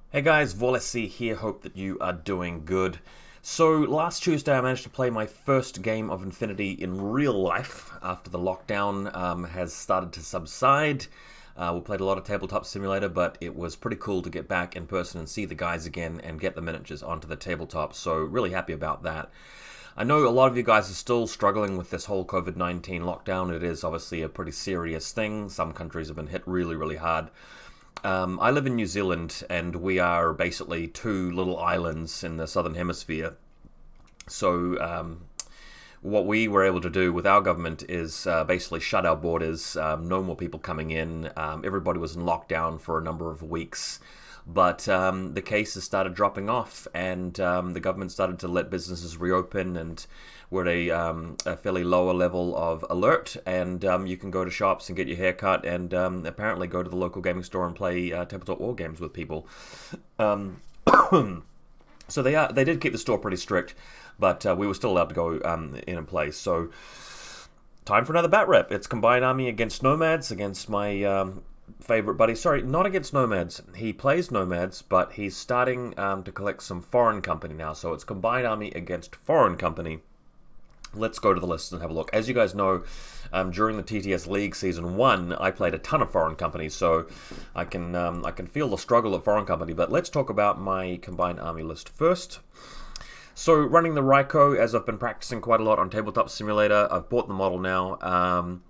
Hey guys, VaulSC here, hope that you are doing good. So last Tuesday I managed to play my first game of Infinity in real life after the lockdown has started to subside. We played a lot of Tabletop Simulator, but it was pretty cool to get back in person and see the guys again and get the miniatures onto the tabletop, so really happy about that. I know a lot of you guys are still struggling with this whole COVID-19 lockdown. It is obviously a pretty serious thing. Some countries have been hit really, really hard. I live in New Zealand, and we are basically two little islands in the southern hemisphere. So, what we were able to do with our government is basically shut our borders, no more people coming in. Everybody was in lockdown for a number of weeks. But the cases started dropping off, and the government started to let businesses reopen, and we're at a fairly lower level of alert, and you can go to shops and get your hair cut, and apparently go to the local gaming store and play tabletop war games with people. Um, so they did keep the store pretty strict, but we were still allowed to go in and play. So time for another bat rep. It's Combined Army against Nomads, against my favorite buddy. Sorry, not against Nomads. He plays Nomads, but he's starting to collect some Foreign Company now. So it's Combined Army against Foreign Company. Let's go to the list and have a look. As you guys know, during the TTS League Season 1, I played a ton of Foreign Company, so I can feel the struggle of Foreign Company. But let's talk about my Combined Army list first. So running the Ryko, as I've been practicing quite a lot on Tabletop Simulator, I've bought the model now.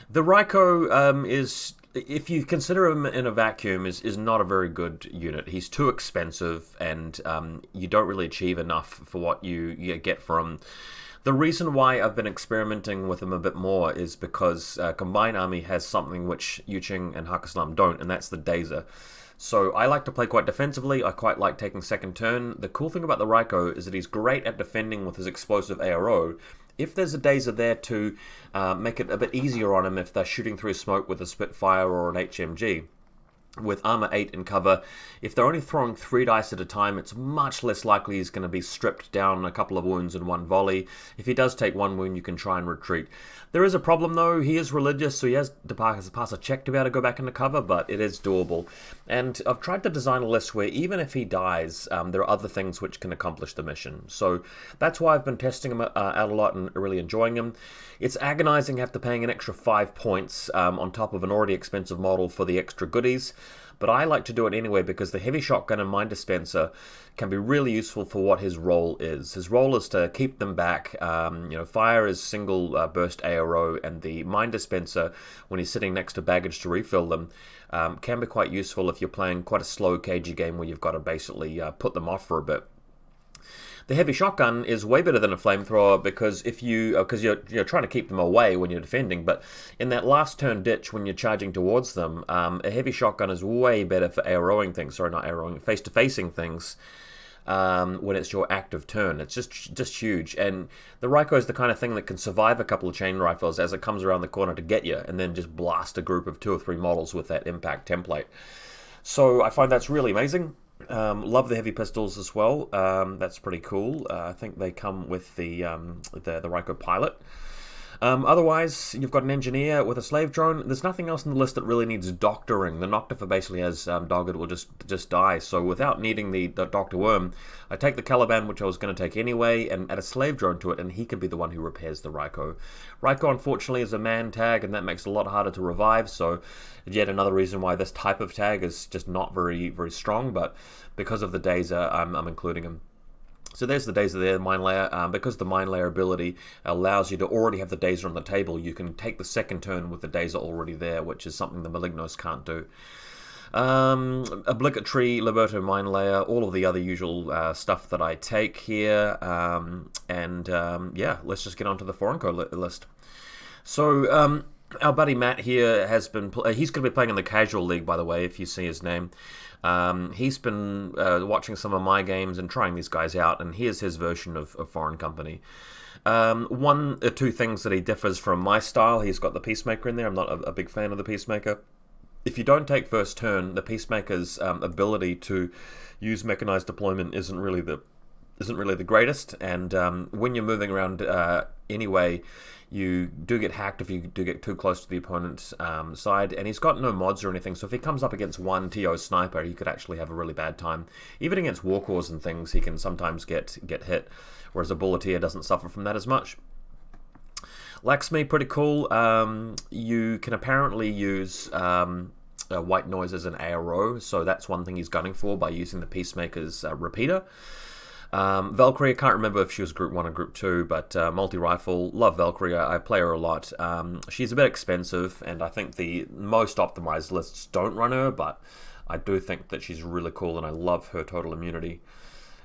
The Ryko is, if you consider him in a vacuum, is not a very good unit. He's too expensive, and you don't really achieve enough for what you get from him. The reason why I've been experimenting with him a bit more is because Combined Army has something which Yuching and Hakaslam don't, and that's the Dazer. So I like to play quite defensively. I quite like taking second turn. The cool thing about the Ryko is that he's great at defending with his explosive ARO. If there's a Dazer there to make it a bit easier on him if they're shooting through smoke with a Spitfire or an HMG, with armor 8 in cover, if they're only throwing 3 dice at a time, it's much less likely he's going to be stripped down a couple of wounds in one volley. If he does take one wound, you can try and retreat. There is a problem though. He is religious, so he has to pass a check to be able to go back into cover, but it is doable. And I've tried to design a list where even if he dies, there are other things which can accomplish the mission. So that's why I've been testing him out a lot and really enjoying him. It's agonizing after paying an extra 5 points on top of an already expensive model for the extra goodies. But I like to do it anyway because the heavy shotgun and mine dispenser can be really useful for what his role is. His role is to keep them back. Fire is single burst ARO, and the mine dispenser, when he's sitting next to baggage to refill them, can be quite useful if you're playing quite a slow cagey game where you've got to basically put them off for a bit. The heavy shotgun is way better than a flamethrower because you're trying to keep them away when you're defending, but in that last turn ditch when you're charging towards them, a heavy shotgun is way better for AOing things. Sorry, not AOing, face-to-facing things. When it's your active turn, it's just huge. And the Ryko is the kind of thing that can survive a couple of chain rifles as it comes around the corner to get you, and then just blast a group of 2 or 3 models with that impact template. So I find that's really amazing. Love the heavy pistols as well. That's pretty cool. I think they come with the Ryko pilot. Otherwise, you've got an engineer with a slave drone. There's nothing else in the list that really needs doctoring. The Noctifer basically has Dogged will just die. So without needing the Doctor Worm, I take the Caliban, which I was going to take anyway, and add a slave drone to it, and he can be the one who repairs the Ryko. Ryko, unfortunately, is a man tag, and that makes it a lot harder to revive. So yet another reason why this type of tag is just not very, very strong. But because of the Dazer, I'm including him. So there's the Dazer there, Mine Layer. Because the Mine Layer ability allows you to already have the Dazer on the table, you can take the second turn with the Dazer already there, which is something the Malignos can't do. Obligatory Liberto Mine Layer, all of the other usual stuff that I take here. Yeah, let's just get onto the Foreign Code list. So, our buddy Matt here has been, he's going to be playing in the Casual League, by the way, if you see his name. He's been watching some of my games and trying these guys out, and here's his version of Foreign Company. One or two things that he differs from my style. He's got the Peacemaker in there. I'm not a big fan of the Peacemaker. If you don't take first turn, the Peacemaker's ability to use mechanized deployment isn't really the isn't really the greatest, and when you're moving around anyway, you do get hacked if you do get too close to the opponent's side, and he's got no mods or anything, so if he comes up against one TO sniper, he could actually have a really bad time. Even against warcores and things, he can sometimes get hit, whereas a bulleteer doesn't suffer from that as much. Laxmi, pretty cool. You can apparently use white noise as an ARO, so that's one thing he's gunning for by using the Peacemaker's repeater. Valkyrie, I can't remember if she was Group 1 or Group 2, but multi-rifle, love Valkyrie, I play her a lot. She's a bit expensive, and I think the most optimized lists don't run her, but I do think that she's really cool, and I love her total immunity.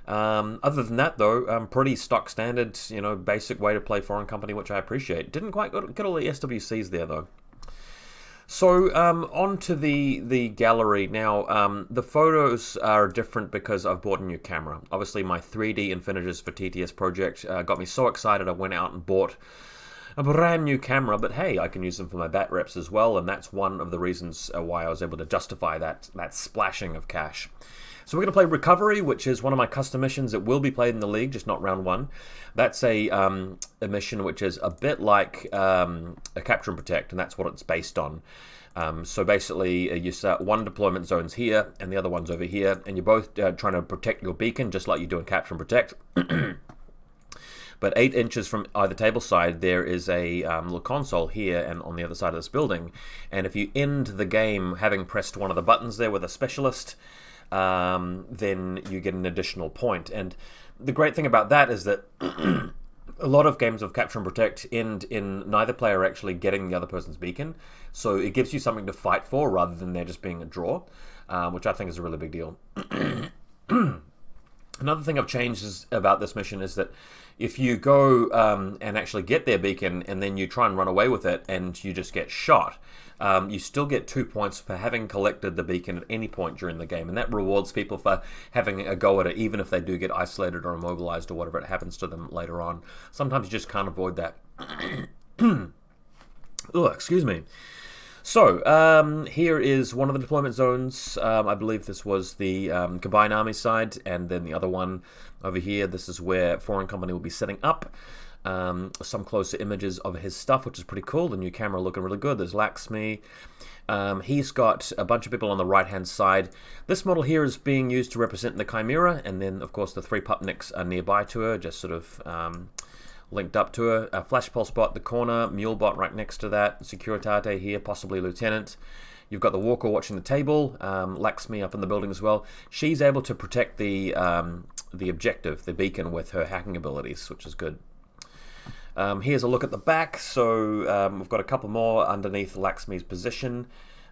Other than that, though, pretty stock standard, you know, basic way to play Foreign Company, which I appreciate. Didn't quite get all the SWCs there, though. So, on to the gallery. Now, the photos are different because I've bought a new camera. Obviously, my 3D Infinitors for TTS project got me so excited I went out and bought a brand new camera, but hey, I can use them for my bat reps as well, and that's one of the reasons why I was able to justify that splashing of cash. So we're going to play Recovery, which is one of my custom missions that will be played in the league, just not round 1. That's a mission which is a bit like a Capture and Protect, and that's what it's based on. So basically, you start one deployment zone's here, and the other one's over here, and you're both trying to protect your beacon, just like you do in Capture and Protect. But 8 inches from either table side, there is a little console here and on the other side of this building. And if you end the game having pressed one of the buttons there with a specialist, then you get an additional point. And the great thing about that is that a lot of games of Capture and Protect end in neither player actually getting the other person's beacon. So it gives you something to fight for rather than there just being a draw, which I think is a really big deal. Another thing I've changed about this mission is that if you go and actually get their beacon and then you try and run away with it and you just get shot, you still get 2 points for having collected the beacon at any point during the game, and that rewards people for having a go at it, even if they do get isolated or immobilized or whatever it happens to them later on. Sometimes you just can't avoid that. Oh, excuse me. So, here is one of the deployment zones. I believe this was the Combined Army side, and then the other one over here, this is where Foreign Company will be setting up. Some closer images of his stuff, which is pretty cool. The new camera looking really good. There's Laxmi. He's got a bunch of people on the right-hand side. This model here is being used to represent the Chimera, and then, of course, the 3 Pupniks are nearby to her, just sort of linked up to her. A Flash Pulse bot, the corner, Mule bot right next to that, Securitate here, possibly Lieutenant. You've got the Walker watching the table, Laxmi up in the building as well. She's able to protect the objective, the beacon, with her hacking abilities, which is good. Here's a look at the back. So we've got a couple more underneath Laxmi's position.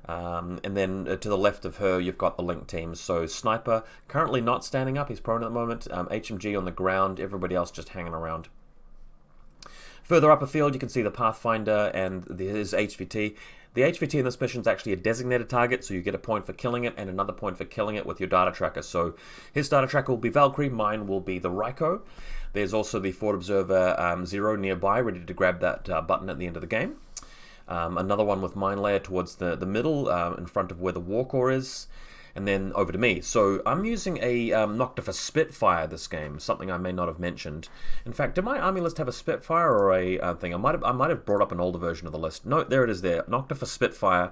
And then to the left of her, you've got the link teams. So Sniper, currently not standing up. He's prone at the moment. HMG on the ground. Everybody else just hanging around. Further up a field, you can see the Pathfinder and his HVT. The HVT in this mission is actually a designated target, so you get a point for killing it and another point for killing it with your data tracker. So his data tracker will be Valkyrie, mine will be the Ryko. There's also the Forward Observer 0 nearby, ready to grab that button at the end of the game. Another one with Mine Layer towards the middle, in front of where the Warcore is. And then over to me. So I'm using a Noctifer Spitfire this game, something I may not have mentioned. In fact, did my army list have a Spitfire or a thing? I might have brought up an older version of the list. No, there it is there. Noctifer Spitfire.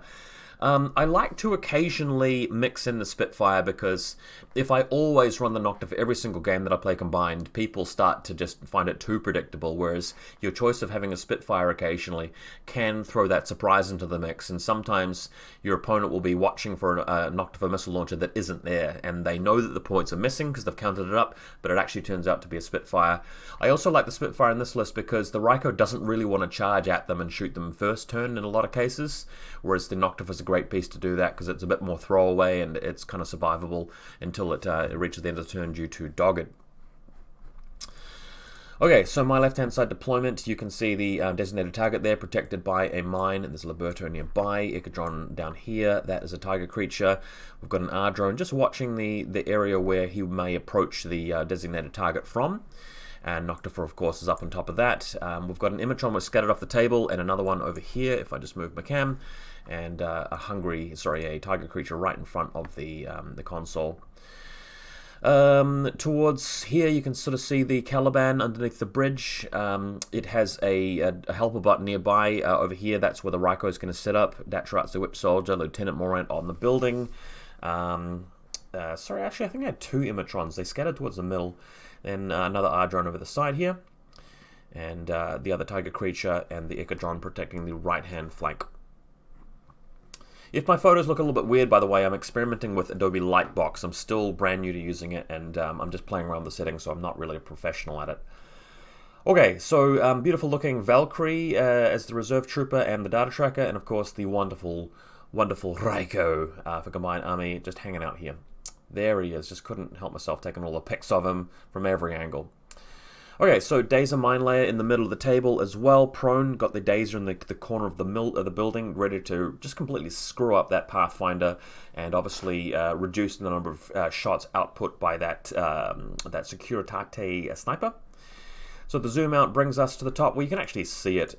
I like to occasionally mix in the Spitfire because if I always run the Nocta for every single game that I play combined, people start to just find it too predictable, whereas your choice of having a Spitfire occasionally can throw that surprise into the mix, and sometimes your opponent will be watching for a Nocta missile launcher that isn't there, and they know that the points are missing because they've counted it up, but it actually turns out to be a Spitfire. I also like the Spitfire in this list because the Ryko doesn't really want to charge at them and shoot them first turn in a lot of cases, whereas the Nocta is a great piece to do that because it's a bit more throwaway and it's kind of survivable until it reaches the end of the turn due to Dogged. Okay, so my left-hand side deployment, you can see the designated target there, protected by a mine, and there's a Liberto nearby. Echidron down here, that is a tiger creature. We've got an R-drone just watching the area where he may approach the designated target from. And Noctifer, of course, is up on top of that. We've got an Imatron was scattered off the table, and another one over here, if I just move my cam, and a tiger creature right in front of the console. Towards here, you can sort of see the Caliban underneath the bridge. It has a helper button nearby. Over here, that's where the Raiko is going to set up. Datrat's the Witch Soldier, Lieutenant Morant on the building. Sorry, actually, I think I had two Imitrons. They scattered towards the middle. Then another R-drone over the side here. And the other Tiger Creature and the Echidron protecting the right-hand flank. If my photos look a little bit weird, by the way, I'm experimenting with Adobe Lightbox. I'm still brand new to using it, and I'm just playing around the settings, so I'm not really a professional at it. Okay, so beautiful looking Valkyrie as the reserve trooper and the data tracker, and of course the wonderful, wonderful Raiko for Combined Army just hanging out here. There he is, just couldn't help myself taking all the pics of him from every angle. Okay, so Dazer Mine Layer in the middle of the table as well. Prone, got the Dazer in the corner of the building, ready to just completely screw up that Pathfinder and obviously reduce the number of shots output by that Securitate sniper. So the zoom out brings us to the top where you can actually see it.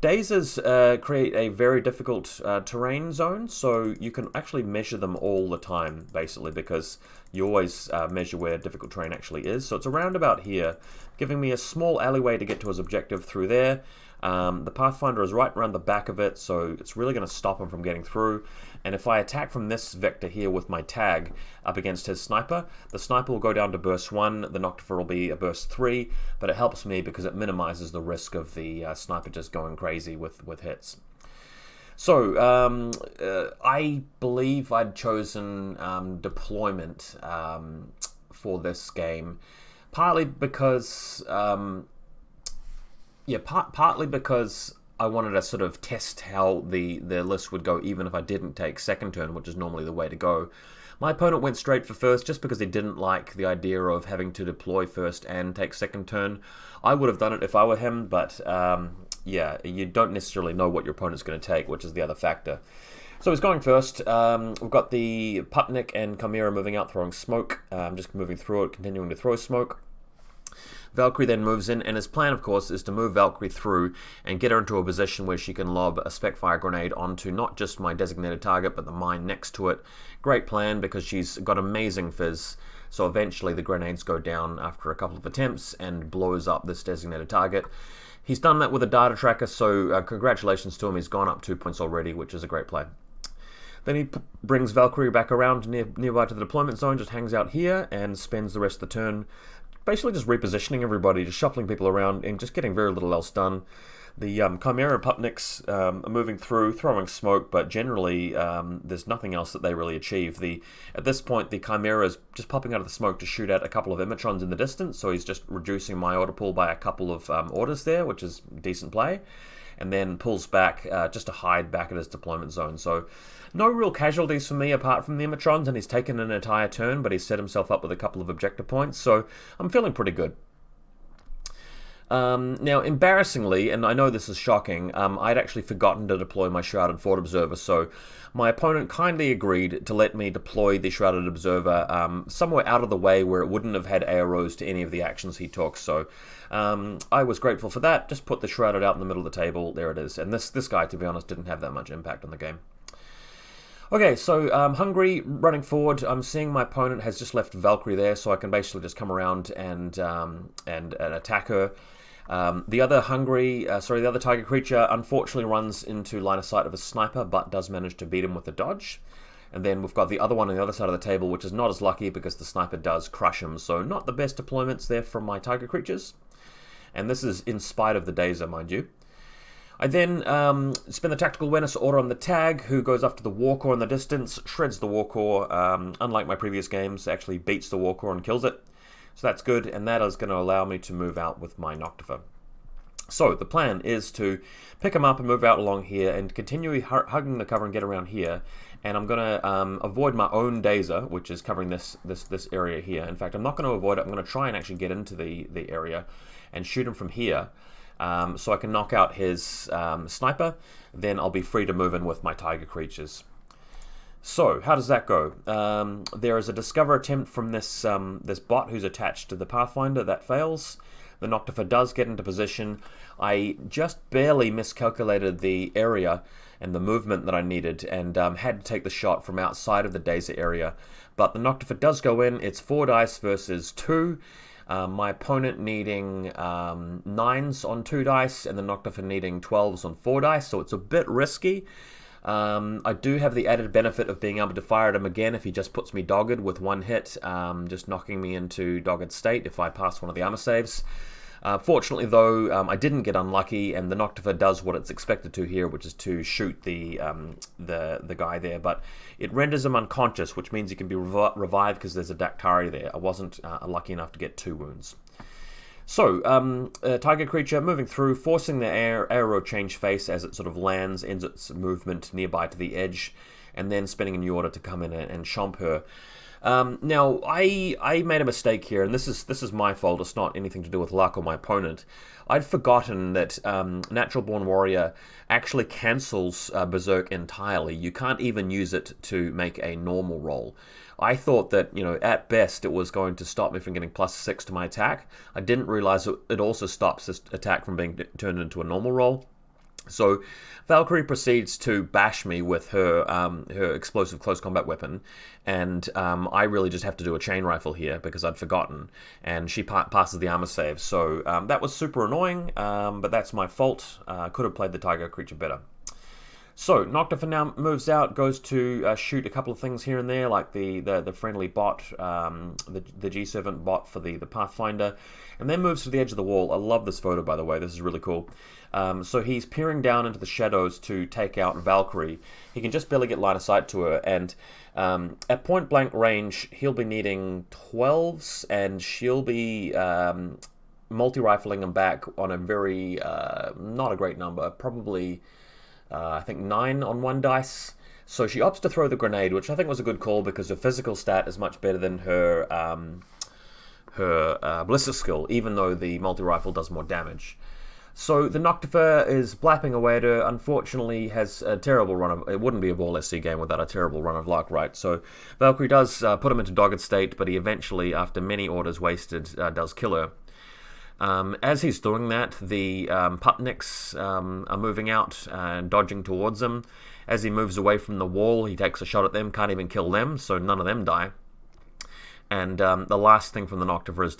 Dazers create a very difficult terrain zone, so you can actually measure them all the time, basically, because you always measure where difficult terrain actually is. So it's around about here, giving me a small alleyway to get to his objective through there. The Pathfinder is right around the back of it, so it's really going to stop him from getting through. And if I attack from this vector here with my tag up against his sniper, the sniper will go down to burst 1, the Noctifer will be a burst 3, but it helps me because it minimizes the risk of the sniper just going crazy with hits. So, I believe I'd chosen deployment for this game, partly because... partly because I wanted to sort of test how the list would go even if I didn't take second turn, which is normally the way to go. My opponent went straight for first just because he didn't like the idea of having to deploy first and take second turn. I would have done it if I were him, but yeah, you don't necessarily know what your opponent's going to take, which is the other factor. So he's going first. We've got the Putnik and Chimera moving out, throwing smoke. Just moving through it, continuing to throw smoke. Valkyrie then moves in, and his plan, of course, is to move Valkyrie through and get her into a position where she can lob a Specfire grenade onto not just my designated target, but the mine next to it. Great plan, because she's got amazing fizz, so eventually the grenades go down after a couple of attempts and blows up this designated target. He's done that with a data tracker, so congratulations to him. He's gone up 2 points already, which is a great play. Then he brings Valkyrie back around nearby to the deployment zone, just hangs out here, and spends the rest of the turn basically just repositioning everybody, just shuffling people around and just getting very little else done. The Chimera and Pupniks are moving through, throwing smoke, but generally there's nothing else that they really achieve. At this point, the Chimera is just popping out of the smoke to shoot at a couple of Imitrons in the distance, so he's just reducing my order pool by a couple of orders there, which is decent play, and then pulls back just to hide back at his deployment zone. So no real casualties for me apart from the Imitrons, and he's taken an entire turn, but he's set himself up with a couple of objective points, so I'm feeling pretty good. Now, embarrassingly, and I know this is shocking, I'd actually forgotten to deploy my Shrouded Fort Observer, so my opponent kindly agreed to let me deploy the Shrouded Observer somewhere out of the way where it wouldn't have had arrows to any of the actions he took, so I was grateful for that. Just put the Shrouded out in the middle of the table, there it is, and this guy, to be honest, didn't have that much impact on the game. Okay, so Hungry, running forward, I'm seeing my opponent has just left Valkyrie there, so I can basically just come around and attack her. The other the other Tiger Creature unfortunately runs into line of sight of a sniper, but does manage to beat him with a dodge. And then we've got the other one on the other side of the table, which is not as lucky because the sniper does crush him, so not the best deployments there from my Tiger Creatures. And this is in spite of the Dazer, mind you. I then spin the Tactical Awareness order on the tag, who goes after the Warcore in the distance, shreds the Warcore, unlike my previous games, actually beats the Warcore and kills it. So that's good, and that is going to allow me to move out with my Noctifer. So the plan is to pick him up and move out along here and continue hugging the cover and get around here. And I'm going to avoid my own Dazer, which is covering this area here. In fact, I'm not going to avoid it. I'm going to try and actually get into the area and shoot him from here. So I can knock out his sniper, then I'll be free to move in with my Tiger Creatures. So, how does that go? There is a Discover attempt from this bot who's attached to the Pathfinder. That fails. The Noctifer does get into position. I just barely miscalculated the area and the movement that I needed, and had to take the shot from outside of the Dazer area. But the Noctifer does go in. It's 4 dice versus 2. My opponent needing 9s on 2 dice, and the Noctifer needing 12s on 4 dice, so it's a bit risky. I do have the added benefit of being able to fire at him again if he just puts me dogged with 1 hit, just knocking me into dogged state if I pass one of the armor saves. Fortunately, though, I didn't get unlucky, and the Noctifer does what it's expected to here, which is to shoot the guy there. But it renders him unconscious, which means he can be revived because there's a Daktari there. I wasn't lucky enough to get 2 wounds. So, Tiger Creature moving through, forcing the arrow change face as it sort of lands, ends its movement nearby to the edge, and then spinning a new order to come in and chomp her. Now, I made a mistake here, and this is my fault. It's not anything to do with luck or my opponent. I'd forgotten that Natural Born Warrior actually cancels Berserk entirely. You can't even use it to make a normal roll. I thought that, at best it was going to stop me from getting +6 to my attack. I didn't realize it also stops this attack from being turned into a normal roll. So Valkyrie proceeds to bash me with her her explosive close combat weapon, and I really just have to do a chain rifle here because I'd forgotten, and she passes the armor save. So that was super annoying, but that's my fault. Could have played the Tiger Creature better. So Noctifer now moves out, goes to shoot a couple of things here and there, like the friendly bot, the G-Servant bot for the Pathfinder, and then moves to the edge of the wall. I love this photo, by the way. This is really cool. So he's peering down into the shadows to take out Valkyrie. He can just barely get line of sight to her, and at point blank range, he'll be needing 12s, and she'll be multi-rifling him back on a very not a great number, probably. I think 9 on 1 dice. So she opts to throw the grenade, which I think was a good call because her physical stat is much better than her ballistic skill, even though the multi-rifle does more damage. So the Noctifer is blapping away at her. Unfortunately, has a terrible run of... It wouldn't be a VaulSC game without a terrible run of luck, right? So Valkyrie does put him into dogged state, but he eventually, after many orders wasted, does kill her. As he's doing that, the Putniks are moving out and dodging towards him. As he moves away from the wall, he takes a shot at them, can't even kill them, so none of them die. And the last thing from the Noctifer is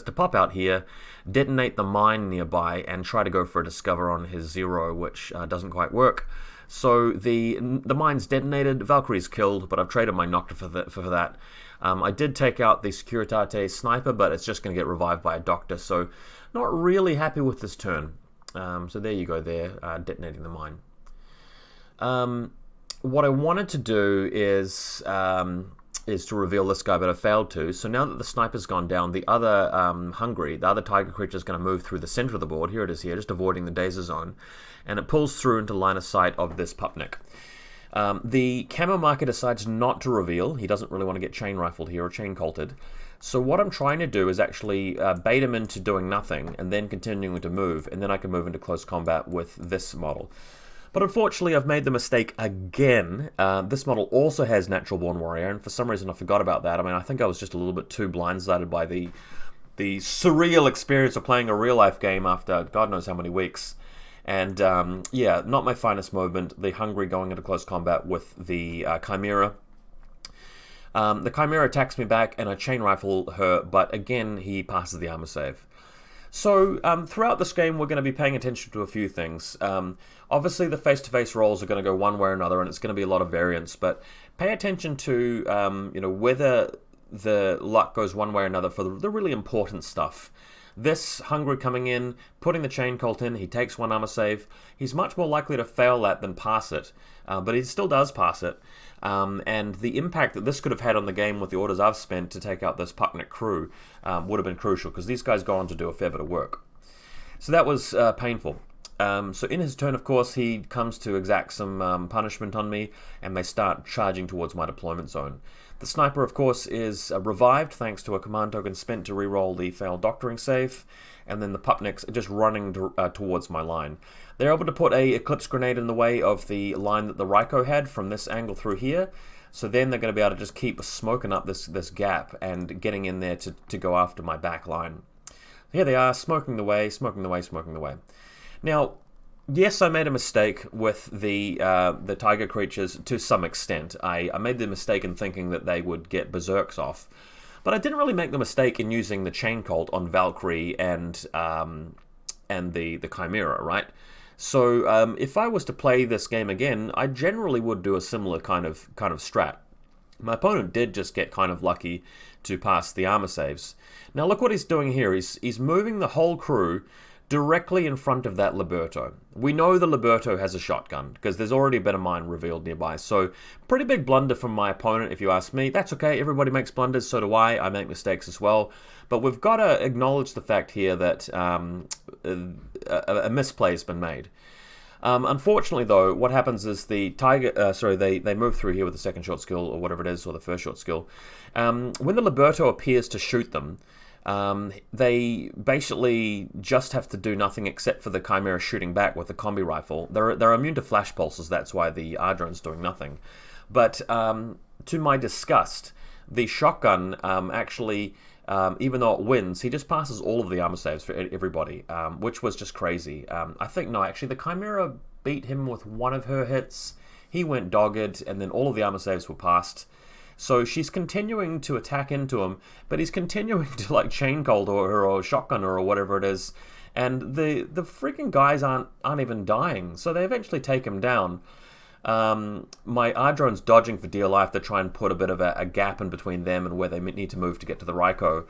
to pop out here, detonate the mine nearby, and try to go for a discover on his 0, which doesn't quite work. So the mine's detonated, Valkyrie's killed, but I've traded my Noctifer for that. I did take out the Securitate sniper, but it's just going to get revived by a doctor, so not really happy with this turn. So there you go there, detonating the mine. What I wanted to do is to reveal this guy, but I failed to. So now that the sniper's gone down, the other the other Tiger Creature is going to move through the center of the board. Here it is here, just avoiding the Dazer zone. And it pulls through into line of sight of this Pupnik. The camo marker decides not to reveal. He doesn't really want to get chain rifled here or chain colted. So what I'm trying to do is actually bait him into doing nothing and then continuing to move, and then I can move into close combat with this model. But unfortunately, I've made the mistake again. This model also has Natural Born Warrior, and for some reason I forgot about that. I mean, I think I was just a little bit too blindsided by the surreal experience of playing a real-life game after God knows how many weeks. And yeah, not my finest moment. The Hungry going into close combat with the Chimera. The Chimera attacks me back, and I chain rifle her, but again, he passes the armor save. So throughout this game, we're going to be paying attention to a few things. Obviously, the face-to-face rolls are going to go one way or another, and it's going to be a lot of variance. But pay attention to whether the luck goes one way or another for the really important stuff. This Hungry coming in, putting the chain colt in, he takes 1 armor save. He's much more likely to fail that than pass it, but he still does pass it. And the impact that this could have had on the game with the orders I've spent to take out this Pupnik crew would have been crucial, because these guys go on to do a fair bit of work. So that was painful. So in his turn, of course, he comes to exact some punishment on me, and they start charging towards my deployment zone. The sniper, of course, is revived thanks to a command token spent to reroll the failed doctoring save, and then the Pupniks are just running towards my line. They're able to put a Eclipse Grenade in the way of the line that the Ryko had from this angle through here, so then they're going to be able to just keep smoking up this gap and getting in there to go after my back line. Here they are, smoking the way, smoking the way, smoking the way. Now, Yes, I made a mistake with the tiger creatures to some extent. I made the mistake in thinking that they would get berserks off, but I didn't really make the mistake in using the chain cult on Valkyrie and the Chimera, right? So if I was to play this game again, I generally would do a similar kind of strat. My opponent did just get kind of lucky to pass the armor saves. Now look what he's doing here. He's moving the whole crew directly in front of that Liberto. We know the Liberto has a shotgun because there's already been a mine revealed nearby. So pretty big blunder from my opponent if you ask me. That's okay, everybody makes blunders, so do I make mistakes as well. But we've got to acknowledge the fact here that a misplay has been made. Unfortunately, though, what happens is the Tiger, they move through here with the second short skill, or whatever it is, or the first short skill. When the Liberto appears to shoot them, they basically just have to do nothing except for the Chimera shooting back with the combi rifle. They're immune to flash pulses, that's why the R-drone's doing nothing. But to my disgust, the shotgun actually, even though it wins, he just passes all of the armor saves for everybody, which was just crazy. I think, no, actually, the Chimera beat him with one of her hits. He went dogged, and then all of the armor saves were passed. So she's continuing to attack into him, but he's continuing to like chain cold or shotgun or whatever it is, and the freaking guys aren't even dying. So they eventually take him down. My R-drone's dodging for dear life to try and put a bit of a gap in between them and where they need to move to get to the Ryko.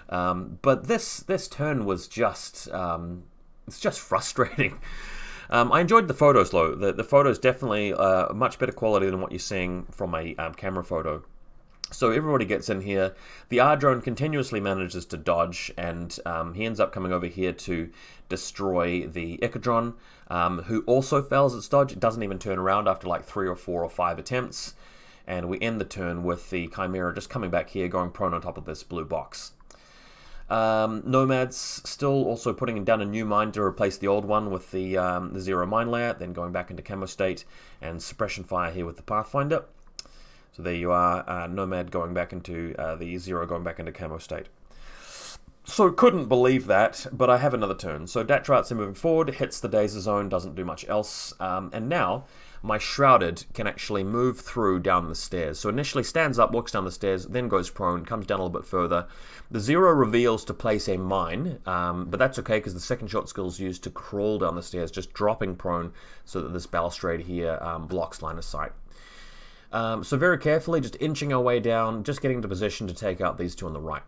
But this turn was just it's just frustrating. I enjoyed the photos though. The photos definitely much better quality than what you're seeing from a camera photo. So everybody gets in here. The R-drone continuously manages to dodge, and he ends up coming over here to destroy the Echidron, who also fails its dodge. It doesn't even turn around after like 3 or 4 or 5 attempts. And we end the turn with the Chimera just coming back here, going prone on top of this blue box. Nomad's still also putting down a new mine to replace the old one with the zero mine layer, then going back into camo state and suppression fire here with the Pathfinder. So there you are, Nomad going back into the zero, going back into camo state. So couldn't believe that, but I have another turn. So Datratse moving forward, hits the Dazer Zone, doesn't do much else, and now my Shrouded can actually move through down the stairs. So initially stands up, walks down the stairs, then goes prone, comes down a little bit further. The zero reveals to place a mine, but that's okay because the second shot skill is used to crawl down the stairs, just dropping prone so that this balustrade here blocks line of sight. So very carefully, just inching our way down, just getting into position to take out these two on the right.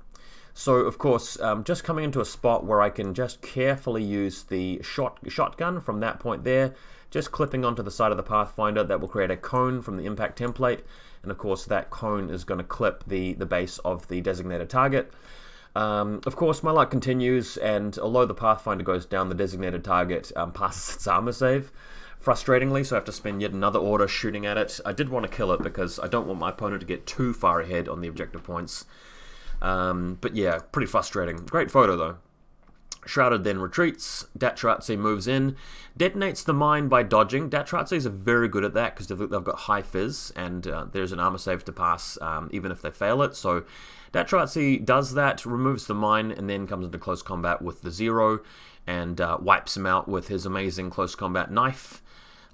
So, of course, just coming into a spot where I can just carefully use the shotgun from that point there, just clipping onto the side of the Pathfinder. That will create a cone from the impact template, and of course that cone is going to clip the base of the designated target. Of course, my luck continues, and although the Pathfinder goes down, the designated target passes its armor save. Frustratingly, so I have to spend yet another order shooting at it. I did want to kill it because I don't want my opponent to get too far ahead on the objective points. But yeah, pretty frustrating. Great photo though. Shrouded then retreats. Datratse moves in, detonates the mine by dodging. Datratses are very good at that because they've got high fizz, and there's an armor save to pass even if they fail it. So Datratse does that, removes the mine, and then comes into close combat with the zero and wipes him out with his amazing close combat knife.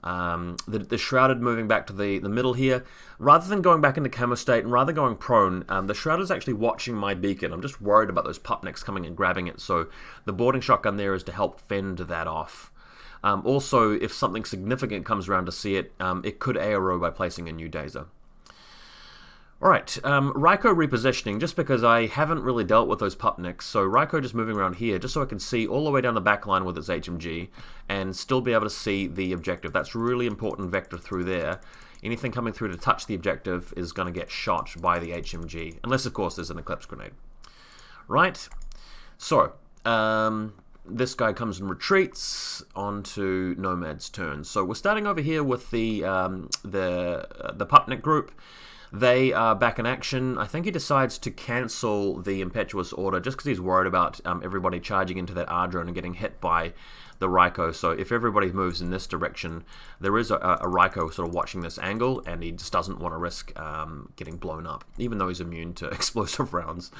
The Shrouded moving back to the middle here. Rather than going back into camo state and rather going prone, the Shrouded is actually watching my beacon. I'm just worried about those pupniks coming and grabbing it, so the boarding shotgun there is to help fend that off. Also, if something significant comes around to see it, it could ARO by placing a new Dazer. Alright, Ryko repositioning, just because I haven't really dealt with those pupniks, so Ryko just moving around here, just so I can see all the way down the back line with its HMG, and still be able to see the objective. That's really important vector through there. Anything coming through to touch the objective is going to get shot by the HMG, unless of course there's an Eclipse Grenade. Right, so, this guy comes and retreats onto Nomad's turn. So we're starting over here with the Pupnik group. They are back in action. I think he decides to cancel the Impetuous Order just because he's worried about everybody charging into that R-drone and getting hit by the Ryko. So if everybody moves in this direction, there is a Ryko sort of watching this angle, and he just doesn't want to risk getting blown up, even though he's immune to explosive rounds.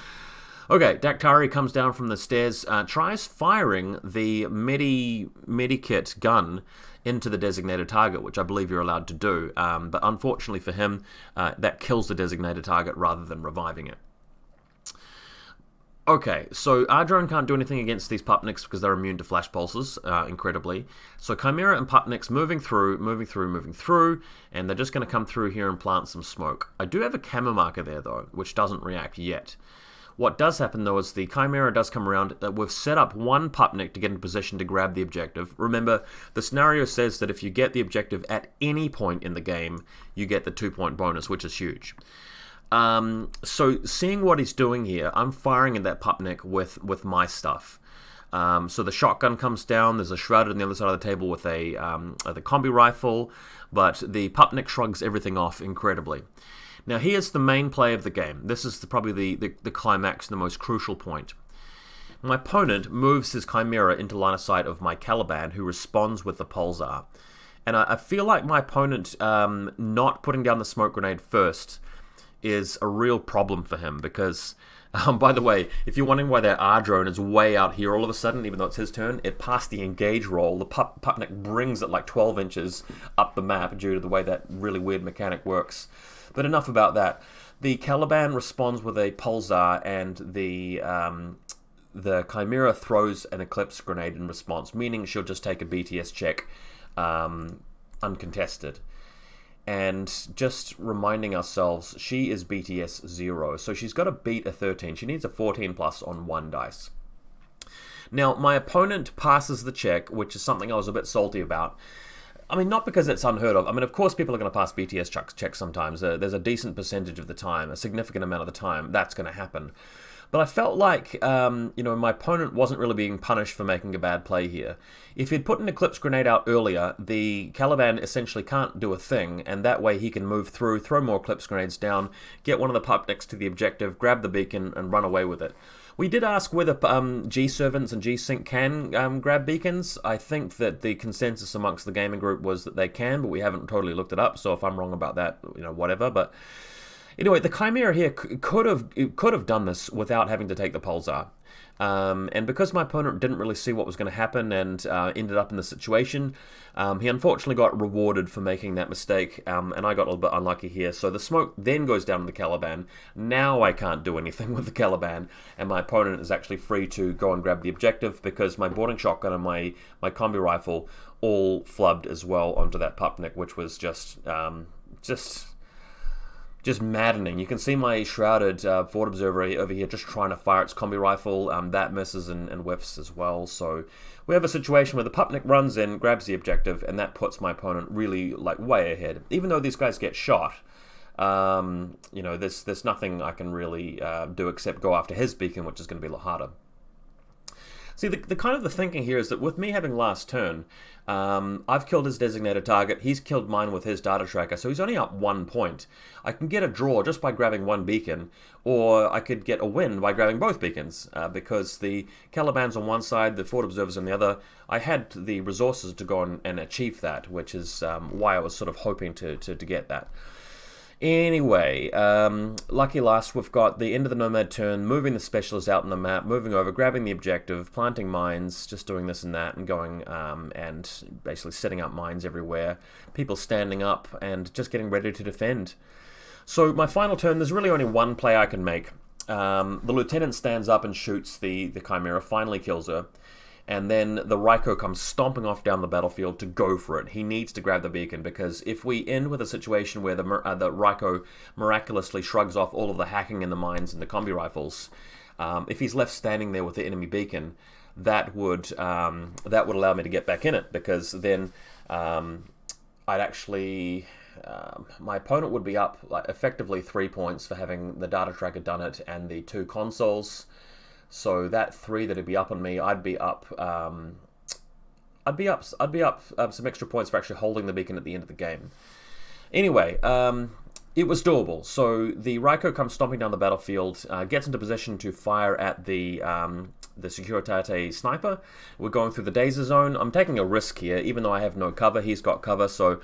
Okay, Daktari comes down from the stairs, tries firing the medikit gun into the designated target, which I believe you're allowed to do, but unfortunately for him, that kills the designated target rather than reviving it. Okay, so our drone can't do anything against these Pupniks because they're immune to flash pulses, incredibly. So Chimera and Pupniks moving through, and they're just going to come through here and plant some smoke. I do have a camo marker there, though, which doesn't react yet. What does happen, though, is the Chimera does come around. We've set up one Pupnik to get in position to grab the objective. Remember, the scenario says that if you get the objective at any point in the game, you get the 2-point bonus, which is huge. So seeing what he's doing here, I'm firing at that Pupnik with my stuff. So the shotgun comes down, there's a Shrouded on the other side of the table with the combi rifle, but the Pupnik shrugs everything off incredibly. Now here's the main play of the game. This is probably the climax, the most crucial point. My opponent moves his Chimera into line of sight of my Caliban, who responds with the Pulsar. And I feel like my opponent not putting down the smoke grenade first is a real problem for him, because, by the way, if you're wondering why that R drone is way out here all of a sudden, even though it's his turn, it passed the engage roll. The Pupnik brings it like 12 inches up the map due to the way that really weird mechanic works. But enough about that. The Caliban responds with a Pulsar, and the Chimera throws an Eclipse grenade in response, meaning she'll just take a BTS check uncontested. And just reminding ourselves, she is BTS 0, so she's got to beat a 13. She needs a 14 plus on 1 dice. Now, my opponent passes the check, which is something I was a bit salty about. I mean, not because it's unheard of. I mean, of course people are going to pass BTS checks sometimes. There's a decent percentage of the time, a significant amount of the time, that's going to happen. But I felt like, my opponent wasn't really being punished for making a bad play here. If he'd put an Eclipse grenade out earlier, the Caliban essentially can't do a thing, and that way he can move through, throw more Eclipse grenades down, get one of the Pupniks to the objective, grab the beacon, and run away with it. We did ask whether G-Servants and G-Sync can grab beacons. I think that the consensus amongst the gaming group was that they can, but we haven't totally looked it up, so if I'm wrong about that, whatever. But anyway, the Chimera here could have done this without having to take the Pulsar. And because my opponent didn't really see what was going to happen and ended up in the situation, he unfortunately got rewarded for making that mistake, and I got a little bit unlucky here. So the smoke then goes down to the Caliban. Now I can't do anything with the Caliban, and my opponent is actually free to go and grab the objective because my boarding shotgun and my combi rifle all flubbed as well onto that Pupnik, which was just maddening. You can see my Shrouded Forward Observer over here just trying to fire its combi rifle. That misses and whiffs as well. So we have a situation where the Pupnik runs in, grabs the objective, and that puts my opponent really way ahead. Even though these guys get shot, there's nothing I can really do except go after his beacon, which is going to be a lot harder. See, the kind of the thinking here is that with me having last turn, I've killed his designated target, he's killed mine with his data tracker, so he's only up 1 point. I can get a draw just by grabbing one beacon, or I could get a win by grabbing both beacons, because the Caliban's on one side, the Forward Observer's on the other. I had the resources to go and achieve that, which is why I was sort of hoping to get that. Anyway, lucky last, we've got the end of the Nomad turn, moving the specialist out on the map, moving over, grabbing the objective, planting mines, just doing this and that, and going and basically setting up mines everywhere, people standing up, and just getting ready to defend. So my final turn, there's really only one play I can make. The Lieutenant stands up and shoots the Chimera, finally kills her. And then the Raiko comes stomping off down the battlefield to go for it. He needs to grab the beacon, because if we end with a situation where the Raiko miraculously shrugs off all of the hacking in the mines and the combi rifles, if he's left standing there with the enemy beacon, that would allow me to get back in it, because then I'd actually... my opponent would be up effectively 3 points for having the data tracker done it and the 2 consoles. So that 3 that'd be up on me, I'd be up some extra points for actually holding the beacon at the end of the game. Anyway, it was doable. So the Raiko comes stomping down the battlefield, gets into position to fire at the Securitate sniper. We're going through the Dazer zone. I'm taking a risk here, even though I have no cover. He's got cover, so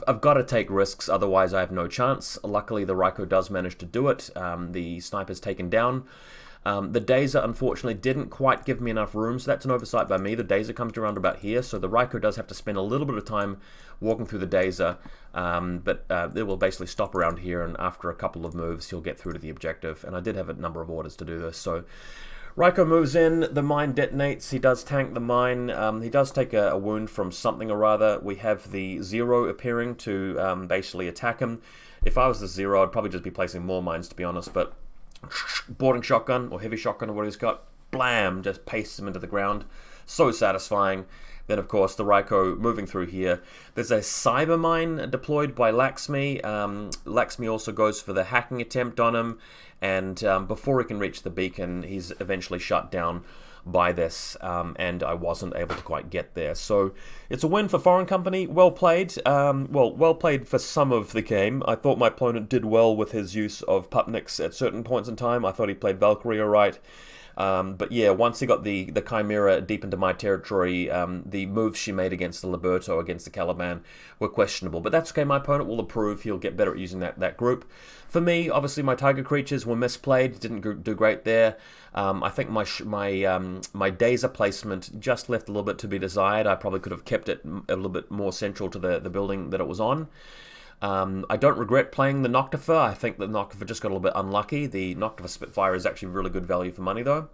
I've got to take risks, otherwise I have no chance. Luckily, the Raiko does manage to do it. The sniper's taken down. The Dazer, unfortunately, didn't quite give me enough room, so that's an oversight by me. The Dazer comes around about here, so the Raiko does have to spend a little bit of time walking through the Dazer, but it will basically stop around here, and after a couple of moves, he'll get through to the objective. And I did have a number of orders to do this, so Raiko moves in, the mine detonates, he does tank the mine, he does take a wound from something or other. We have the Zero appearing to basically attack him. If I was the Zero, I'd probably just be placing more mines, to be honest, but boarding shotgun, or heavy shotgun, or what he's got, blam, just pastes him into the ground. So satisfying. Then, of course, the Raiko moving through here. There's a cyber mine deployed by Laxmi. Laxmi also goes for the hacking attempt on him, and before he can reach the beacon, he's eventually shut down by this, and I wasn't able to quite get there. So it's a win for Foreign Company. Well played. Well played for some of the game. I thought my opponent did well with his use of Pupniks at certain points in time. I thought he played Valkyrie all right. But yeah, once he got the Chimera deep into my territory, the moves she made against the Liberto, against the Caliban, were questionable. But that's okay, my opponent will improve, he'll get better at using that group. For me, obviously my Tiger Creatures were misplayed, didn't do great there. I think my Dazer placement just left a little bit to be desired. I probably could have kept it a little bit more central to the building that it was on. I don't regret playing the Noctifer. I think the Noctifer just got a little bit unlucky. The Noctifer Spitfire is actually really good value for money, though.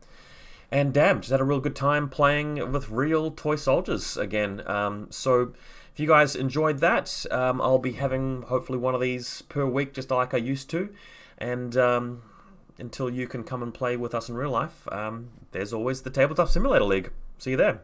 And damn, just had a real good time playing with real toy soldiers again. So if you guys enjoyed that, I'll be having hopefully one of these per week, just like I used to. And until you can come and play with us in real life, there's always the Tabletop Simulator League. See you there.